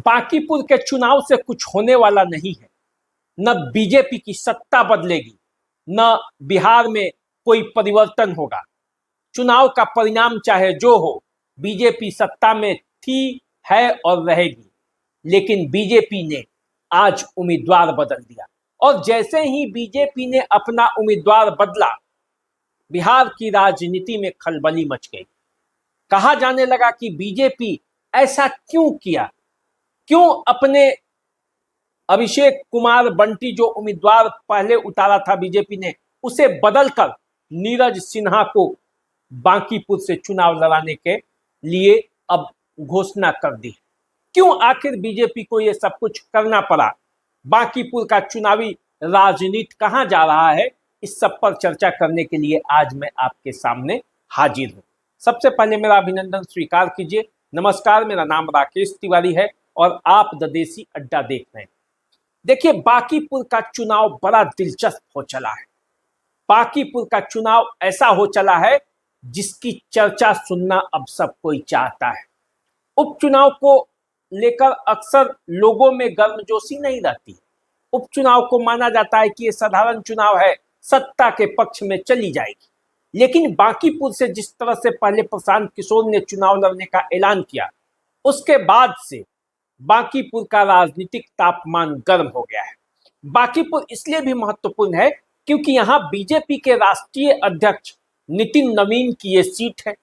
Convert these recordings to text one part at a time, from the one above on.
बांकीपुर के चुनाव से कुछ होने वाला नहीं है। न बीजेपी की सत्ता बदलेगी, न बिहार में कोई परिवर्तन होगा। चुनाव का परिणाम चाहे जो हो, बीजेपी सत्ता में थी, है और रहेगी। लेकिन बीजेपी ने आज उम्मीदवार बदल दिया और जैसे ही बीजेपी ने अपना उम्मीदवार बदला, बिहार की राजनीति में खलबली मच गई। कहा जाने लगा कि बीजेपी ऐसा क्यों किया, क्यों अपने अभिषेक कुमार बंटी जो उम्मीदवार पहले उतारा था बीजेपी ने, उसे बदलकर नीरज सिन्हा को बांकीपुर से चुनाव लड़ाने के लिए अब घोषणा कर दी। क्यों आखिर बीजेपी को यह सब कुछ करना पड़ा? बांकीपुर का चुनावी राजनीति कहां जा रहा है, इस सब पर चर्चा करने के लिए आज मैं आपके सामने हाजिर हूं। सबसे पहले मेरा अभिनंदन स्वीकार कीजिए। नमस्कार, मेरा नाम राकेश तिवारी है और आप द देसी अड्डा देख रहे हैं। देखिए, बांकीपुर का चुनाव बड़ा दिलचस्प हो चला है। बांकीपुर का चुनाव ऐसा हो चला है जिसकी चर्चा सुनना अब सब कोई चाहता है। उपचुनाव को लेकर अक्सर लोगों में गर्मजोशी नहीं रहती। उपचुनाव को माना जाता है कि ये साधारण चुनाव है, सत्ता के पक्ष में चली जाएगी। लेकिन बांकीपुर से जिस तरह से पहले प्रशांत किशोर ने चुनाव लड़ने का ऐलान किया, उसके बाद से बांकीपुर का राजनीतिक तापमान गर्म हो गया है। बांकीपुर इसलिए भी महत्वपूर्ण है क्योंकि यहाँ बीजेपी के राष्ट्रीय अध्यक्ष नितिन नवीन की ये सीट है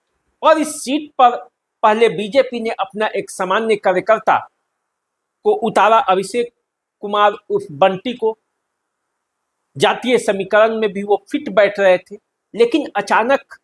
और इस सीट पर पहले बीजेपी ने अपना एक सामान्य कार्यकर्ता को उतारा, अभिषेक कुमार उर्फ बंटी को। जातीय समीकरण में भी वो फिट बैठ रहे थे, लेकिन अचानक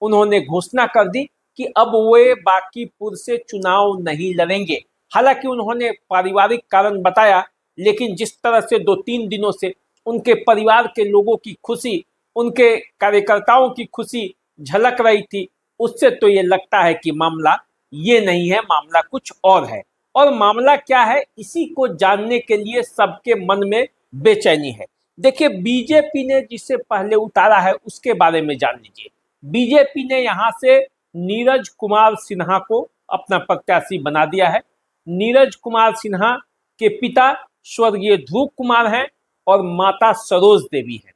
उन्होंने घोषणा कर दी कि अब वे बांकीपुर से चुनाव नहीं लड़ेंगे। हालांकि उन्होंने पारिवारिक कारण बताया, लेकिन जिस तरह से 2-3 दिनों से उनके परिवार के लोगों की खुशी, उनके कार्यकर्ताओं की खुशी झलक रही थी, उससे तो ये लगता है कि मामला ये नहीं है, मामला कुछ और है। और मामला क्या है, इसी को जानने के लिए सबके मन में बेचैनी है। देखिए, बीजेपी ने जिसे पहले उतारा है उसके बारे में जान लीजिए। बीजेपी ने यहाँ से नीरज कुमार सिन्हा को अपना प्रत्याशी बना दिया है। नीरज कुमार सिन्हा के पिता स्वर्गीय ध्रुव कुमार हैं और माता सरोज देवी है।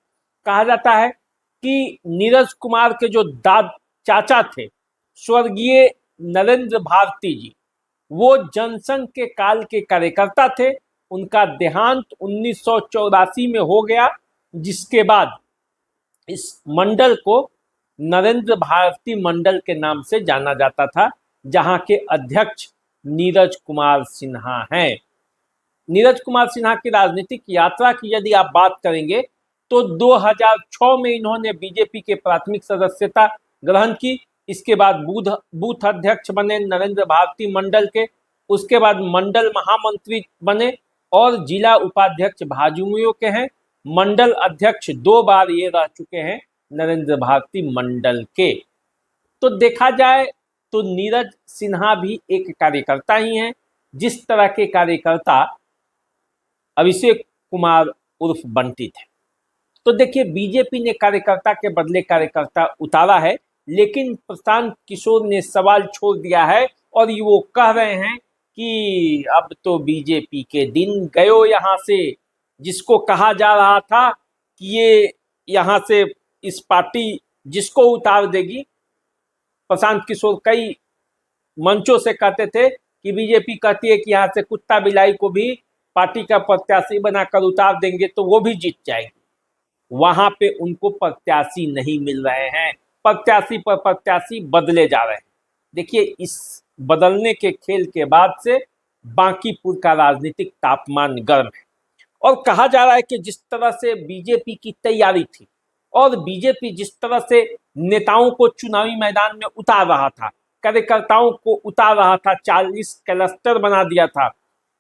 कहा जाता है कि नीरज कुमार के जो चाचा थे स्वर्गीय नरेंद्र भारती जी, वो जनसंघ के काल के कार्यकर्ता थे। उनका देहांत 1984 में हो गया, जिसके बाद इस मंडल को नरेंद्र भारती मंडल के नाम से जाना जाता था, जहां के अध्यक्ष नीरज कुमार सिन्हा हैं। नीरज कुमार सिन्हा की राजनीतिक यात्रा की यदि आप बात करेंगे तो 2006 में इन्होंने बीजेपी के प्राथमिक सदस्यता ग्रहण की। इसके बाद बूथ अध्यक्ष बने नरेंद्र भारती मंडल के, उसके बाद मंडल महामंत्री बने और जिला उपाध्यक्ष भाजयुमो के हैं। मंडल अध्यक्ष 2 बार ये रह चुके हैं नरेंद्र भारती मंडल के। तो देखा जाए तो नीरज सिन्हा भी एक कार्यकर्ता ही हैं, जिस तरह के कार्यकर्ता अभिषेक कुमार उर्फ बंटी थे। तो देखिए, बीजेपी ने कार्यकर्ता के बदले कार्यकर्ता उतारा है, लेकिन प्रशांत किशोर ने सवाल छोड़ दिया है और ये वो कह रहे हैं कि अब तो बीजेपी के दिन गयो यहाँ से। जिसको कहा जा रहा था कि ये यहाँ से इस पार्टी जिसको उतार देगी, प्रशांत किशोर कई मंचों से कहते थे कि बीजेपी कहती है कि यहाँ से कुत्ता बिलाई को भी पार्टी का प्रत्याशी बनाकर उतार देंगे तो वो भी जीत जाएगी। वहां पे उनको प्रत्याशी नहीं मिल रहे हैं, प्रत्याशी पर प्रत्याशी बदले जा रहे हैं। देखिए, इस बदलने के खेल के बाद से बांकीपुर का राजनीतिक तापमान गर्म है और कहा जा रहा है कि जिस तरह से बीजेपी की तैयारी थी और बीजेपी जिस तरह से नेताओं को चुनावी मैदान में उतार रहा था, कार्यकर्ताओं को उतार रहा था, 40 क्लस्टर बना दिया था,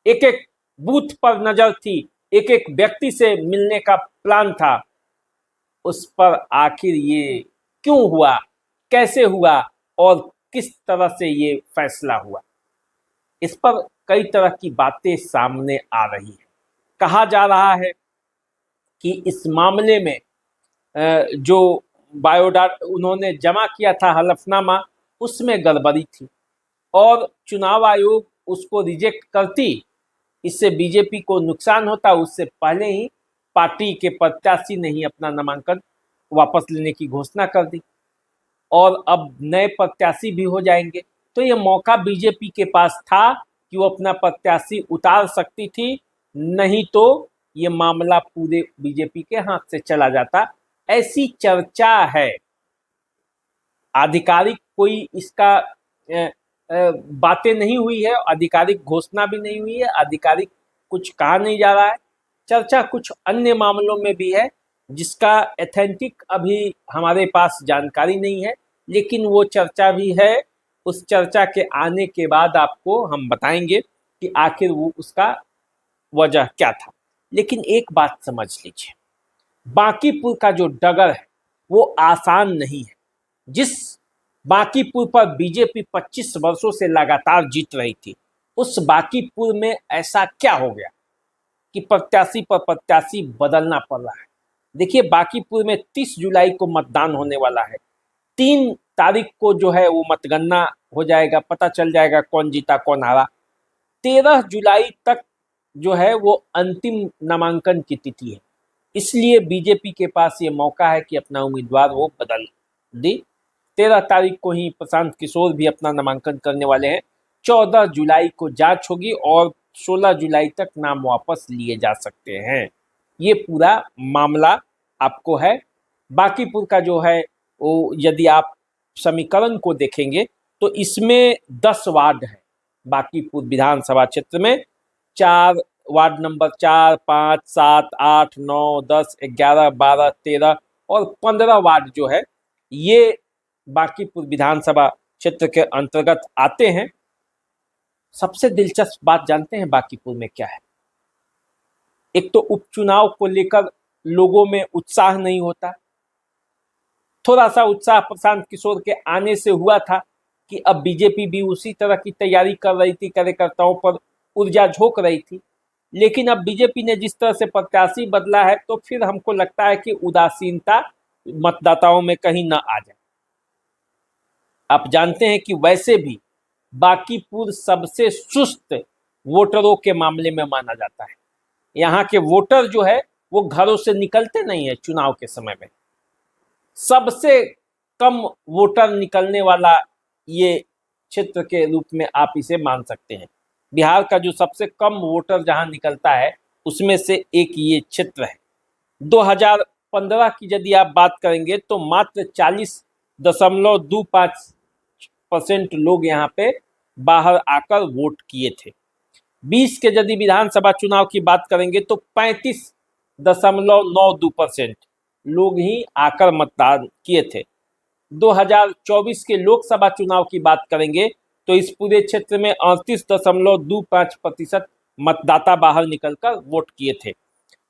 एक एक बूथ पर नजर थी, एक एक व्यक्ति से मिलने का प्लान था, उस पर आखिर ये क्यों हुआ, कैसे हुआ और किस तरह से ये फैसला हुआ, इस पर कई तरह की बातें सामने आ रही है। कहा जा रहा है कि इस मामले में जो बायोडाटा उन्होंने जमा किया था, हलफनामा, उसमें गड़बड़ी थी और चुनाव आयोग उसको रिजेक्ट करती इससे बीजेपी को नुकसान होता, उससे पहले ही पार्टी के प्रत्याशी ने ही अपना नामांकन वापस लेने की घोषणा कर दी और अब नए प्रत्याशी भी हो जाएंगे। तो ये मौका बीजेपी के पास था कि वो अपना प्रत्याशी उतार सकती थी, नहीं तो ये मामला पूरे बीजेपी के हाथ से चला जाता, ऐसी चर्चा है। आधिकारिक कोई इसका बातें नहीं हुई है, आधिकारिक घोषणा भी नहीं हुई है, आधिकारिक कुछ कहा नहीं जा रहा है। चर्चा कुछ अन्य मामलों में भी है जिसका एथेंटिक अभी हमारे पास जानकारी नहीं है, लेकिन वो चर्चा भी है। उस चर्चा के आने के बाद आपको हम बताएंगे कि आखिर वो उसका वजह क्या था। लेकिन एक बात समझ लीजिए, बांकीपुर का जो डगर है वो आसान नहीं है। जिस बांकीपुर पर बीजेपी 25 वर्षों से लगातार जीत रही थी, उस बांकीपुर में ऐसा क्या हो गया कि प्रत्याशी पर प्रत्याशी बदलना पड़ रहा है। देखिए, बांकीपुर में 30 जुलाई को मतदान होने वाला है। 3 तारीख को जो है वो मतगणना हो जाएगा, पता चल जाएगा कौन जीता कौन हारा। 13 जुलाई तक जो है वो अंतिम नामांकन की तिथि है, इसलिए बीजेपी के पास ये मौका है कि अपना उम्मीदवार वो बदल दे। 13 तारीख को ही प्रशांत किशोर भी अपना नामांकन करने वाले हैं। 14 जुलाई को जांच होगी और 16 जुलाई तक नाम वापस लिए जा सकते हैं। ये पूरा मामला आपको है। बांकीपुर का जो है वो यदि आप समीकरण को देखेंगे तो इसमें 10 वार्ड है। बांकीपुर विधानसभा क्षेत्र में 4 वार्ड नंबर 4, 5, 7, 8, 9, 10, 11, 12, 13 और 15 वार्ड जो है ये बांकीपुर विधानसभा क्षेत्र के अंतर्गत आते हैं। सबसे दिलचस्प बात जानते हैं बांकीपुर में क्या है? एक तो उपचुनाव को लेकर लोगों में उत्साह नहीं होता। थोड़ा सा उत्साह प्रशांत किशोर के आने से हुआ था कि अब बीजेपी भी उसी तरह की तैयारी कर रही थी, कार्यकर्ताओं पर ऊर्जा झोंक रही थी। लेकिन अब बीजेपी ने जिस तरह से प्रत्याशी बदला है तो फिर हमको लगता है कि उदासीनता मतदाताओं में कहीं ना आ जाए। आप जानते हैं कि वैसे भी बांकीपुर सबसे सुस्त वोटरों के मामले में माना जाता है। यहाँ के वोटर जो है वो घरों से निकलते नहीं है चुनाव के समय में। सबसे कम वोटर निकलने वाला ये क्षेत्र के रूप में आप इसे मान सकते हैं। बिहार का जो सबसे कम वोटर जहां निकलता है उसमें से एक ये क्षेत्र है। 2015 की यदि आप बात करेंगे तो मात्र 40.25% लोग यहाँ पे बाहर आकर वोट किए थे। 20 के यदि विधानसभा चुनाव की बात करेंगे तो 35.92% लोग ही आकर मतदान किए थे। 2024 के लोकसभा चुनाव की बात करेंगे तो इस पूरे क्षेत्र में 38.25% मतदाता बाहर निकलकर वोट किए थे।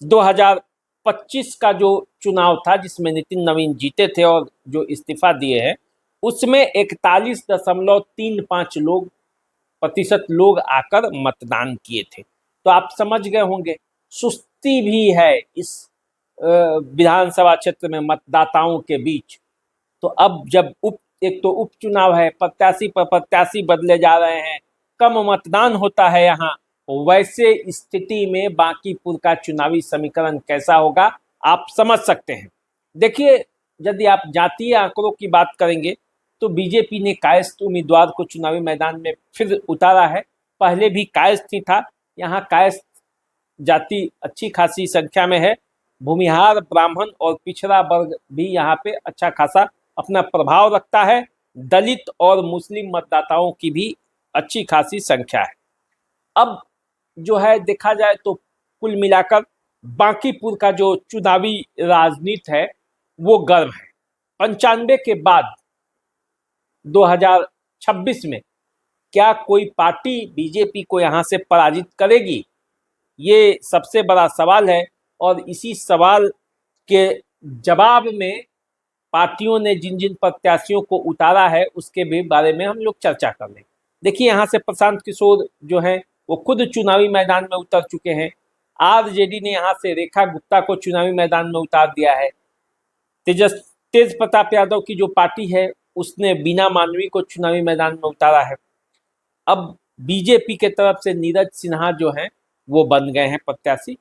2025 का जो चुनाव था जिसमें नितिन नवीन जीते थे और जो इस्तीफा दिए हैं उसमें 41.35% लोग आकर मतदान किए थे। तो आप समझ गए होंगे सुस्ती भी है इस विधानसभा क्षेत्र में मतदाताओं के बीच। तो अब जब एक तो उपचुनाव है, प्रत्याशी पर प्रत्याशी बदले जा रहे हैं, कम मतदान होता है यहाँ, वैसे स्थिति में बांकीपुर का चुनावी समीकरण कैसा होगा आप समझ सकते हैं। देखिए, यदि आप जातीय आंकड़ों की बात करेंगे तो बीजेपी ने कायस्थ उम्मीदवार को चुनावी मैदान में फिर उतारा है। पहले भी कायस्थ ही था, यहाँ कायस्थ जाति अच्छी खासी संख्या में है। भूमिहार, ब्राह्मण और पिछड़ा वर्ग भी यहाँ पे अच्छा खासा अपना प्रभाव रखता है। दलित और मुस्लिम मतदाताओं की भी अच्छी खासी संख्या है। अब जो है देखा जाए तो कुल मिलाकर बांकीपुर का जो चुनावी राजनीति है वो गर्म है। 95 के बाद 2026 में क्या कोई पार्टी बीजेपी को यहाँ से पराजित करेगी, ये सबसे बड़ा सवाल है। और इसी सवाल के जवाब में पार्टियों ने जिन जिन प्रत्याशियों को उतारा है उसके भी बारे में हम लोग चर्चा कर लेंगे। देखिए, यहाँ से प्रशांत किशोर जो है वो खुद चुनावी मैदान में उतर चुके हैं। आरजेडी ने यहाँ से रेखा गुप्ता को चुनावी मैदान में उतार दिया है। तेज प्रताप यादव की जो पार्टी है उसने बीना मानवी को चुनावी मैदान में उतारा है। अब बीजेपी के तरफ से नीरज सिन्हा जो है वो बन गए हैं प्रत्याशी।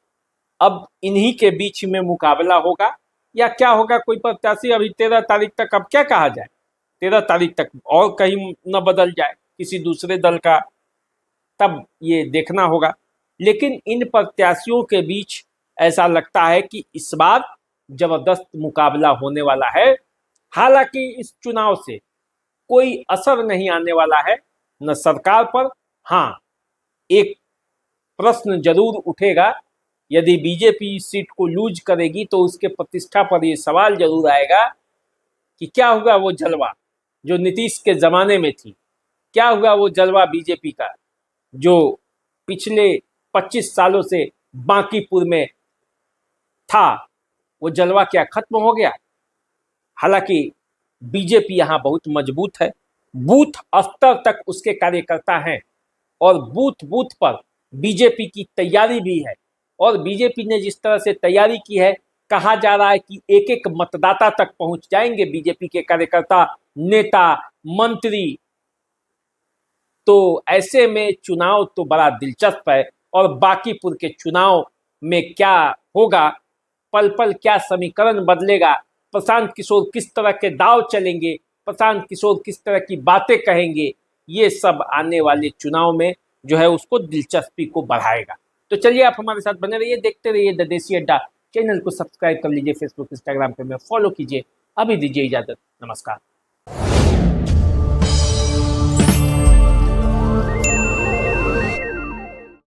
अब इन्हीं के बीच में मुकाबला होगा या क्या होगा, कोई प्रत्याशी अभी 13 तारीख तक, अब क्या कहा जाए, 13 तारीख तक और कहीं न बदल जाए किसी दूसरे दल का, तब ये देखना होगा। लेकिन इन प्रत्याशियों के बीच ऐसा लगता है कि इस बार जबरदस्त मुकाबला होने वाला है। हालांकि इस चुनाव से कोई असर नहीं आने वाला है न सरकार पर। हाँ, एक प्रश्न जरूर उठेगा, यदि बीजेपी इस सीट को लूज करेगी तो उसके प्रतिष्ठा पर यह सवाल जरूर आएगा कि क्या होगा वो जलवा जो नीतीश के जमाने में थी, क्या हुआ वो जलवा बीजेपी का जो पिछले 25 सालों से बांकीपुर में था, वो जलवा क्या खत्म हो गया? हालांकि बीजेपी यहाँ बहुत मजबूत है, बूथ स्तर तक उसके कार्यकर्ता हैं और बूथ बूथ पर बीजेपी की तैयारी भी है। और बीजेपी ने जिस तरह से तैयारी की है, कहा जा रहा है कि एक एक मतदाता तक पहुंच जाएंगे बीजेपी के कार्यकर्ता, नेता, मंत्री। तो ऐसे में चुनाव तो बड़ा दिलचस्प है और बांकीपुर के चुनाव में क्या होगा, पल पल क्या समीकरण बदलेगा, प्रशांत किशोर किस तरह के दाव चलेंगे, प्रशांत किशोर किस तरह की बातें कहेंगे, ये सब आने वाले चुनाव में जो है उसको दिलचस्पी को बढ़ाएगा। तो चलिए आप हमारे साथ बने रहिए, देखते रहिए द देसी अड्डा। चैनल को सब्सक्राइब कर लीजिए, फेसबुक इंस्टाग्राम पे मैं फॉलो कीजिए। अभी दीजिए इजाजत, नमस्कार।